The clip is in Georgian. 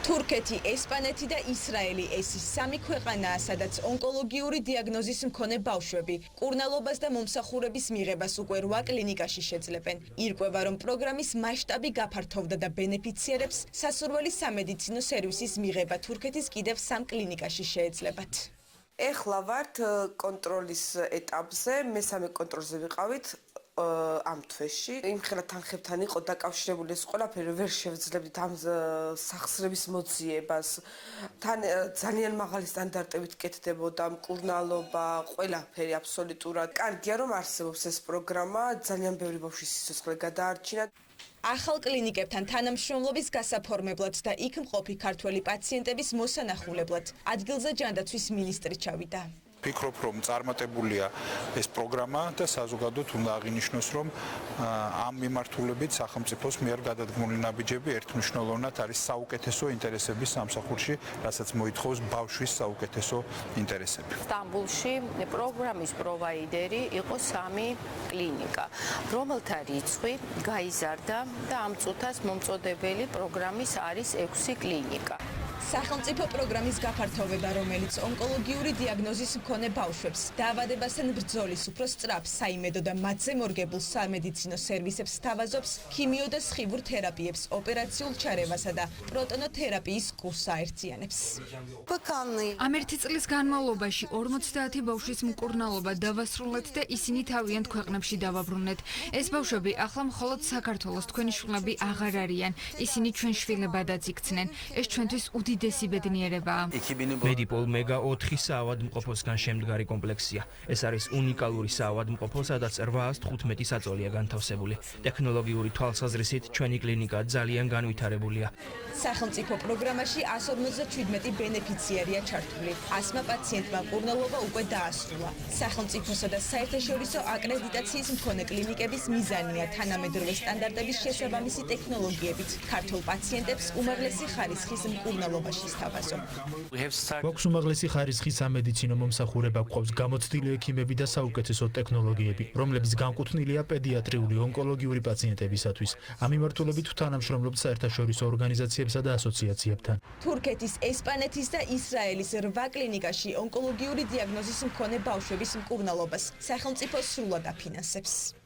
თურქეთი, ესპანეთი და ისრაელი ეს ის სამი ქვეყანაა, სადაც ონკოლოგიური დიაგნოზის მქონე ბავშვები მკურნალობას და მომსახურების მიღებას უკვე 8 კლინიკაში შეძლებენ. ირკვევა, რომ პროგრამის მასშტაბი გაფართოვდა და ბენეფიციარებს სასურველი სამედიცინო სერვისის მიღება თურქეთის კიდევ 3 კლინიკაში შეეძლებათ. ეხლა ვართ კონტროლის ეტაპზე, მესამე კონტროლზე ვიყავით ამ თვეში. იმხელა თანხებთან იყო დაკავშირებული ეს ყველაფერი, ვერ შევძლებდით ამ სახსრების მოძიებას. თან ძალიან მაღალი სტანდარტებით კეთდებოდა მკურნალობა, ყველაფერი აბსოლუტურად. კარგია, რომ არსებობს ეს პროგრამა, ძალიან ბევრი ბავშვის სიცოცხლე გადაარჩინა. ახალ კლინიკებთან თანამშრომლობის გასაფორმებლად და იქ მყოფი ქართველი პაციენტების მოსანახულებლად ადგილზე ჯანდაცვის მინისტრი ჩავიდა. Ვფიქრობ, რომ წარმატებულია ეს პროგრამა და საზოგადოდ უნდა აღინიშნოს, რომ ამ მიმართულებით სახელმწიფოს მიერ გადადგმული ნაბიჯები ერთმნიშვნელოვნად არის საუკეთესო ინტერესების სამსახურში, რასაც მოითხოვს ბავშვის საუკეთესო ინტერესები. სტამბულში პროგრამის პროვაიდერი იყო 3 კლინიკა, რომელთა რიცხვი გაიზარდა და ამ წუთას მომწოდებელი პროგრამის არის 6 კლინიკა. სახელმწიფო პროგრამის გაფართოვება, რომელიც ონკოლოგიური დიაგნოზის მქონე ბავშვებს დაავადებასთან ბრძოლის უფრო სწრაფ, საიმედო და მათზე მორგებულ სამედიცინო სერვისებს სთავაზობს ქიმიო და სხივურ თერაპიებს, ოპერაციულ ჩარევასა და პროტონოთერაპიის კურსს აერთიანებს. ამ ერთი წლის განმავლობაში 50 ბავშვის მკურნალობა დავასრულეთ და ისინი თავიანთ ქვეყნებში დავაბრუნეთ. ეს ბავშვები ახლა მხოლოდ საქართველოს თქვენი შვილები აღარ არიან. ისინი ჩვენ შვილებადაც იქცნენ. ეს ჩვენთვის უდიდესი ბედნიერებაა. Medipol Mega 4 საავადმყოფოსგან შემდგარი კომპლექსია. ეს არის უნიკალური საავადმყოფო, სადაც 815 საწოლია განთავსებული. ტექნოლოგიური თვალსაზრისით ჩვენი კლინიკა ძალიან განვითარებულია. სახელმწიფო პროგრამაში 157 ბენეფიციარია ჩართული. 100 პაციენტმა მკურნალობა უკვე დაასრულა. სახელმწიფოსა და საერთაშორისო აკრედიტაციის მქონე კლინიკების მიზანია თანამედროვე სტანდარტების შესაბამისი ტექნოლოგიებით ქართულ პაციენტებს უმაღლესი ხარისხის მკურნალობა გვაქვს უმაღლესი ხარისხის სამედიცინო მომსახურება, გვყავს გამოცდილი ექიმები და საუკეთესო ტექნოლოგიები, რომლებიც განკუთვნილია პედიატრიული ონკოლოგიური პაციენტებისათვის. ამ მიმართულებით ვთანამშრომლობთ საერთაშორისო ორგანიზაციებსა და ასოციაციებთან. თურქეთის, ესპანეთის და ისრაელის 8 კლინიკაში ონკოლოგიური დიაგნოზის მქონე ბავშვების მკურნალობას სახელმწიფო სრულად აფინანსებს.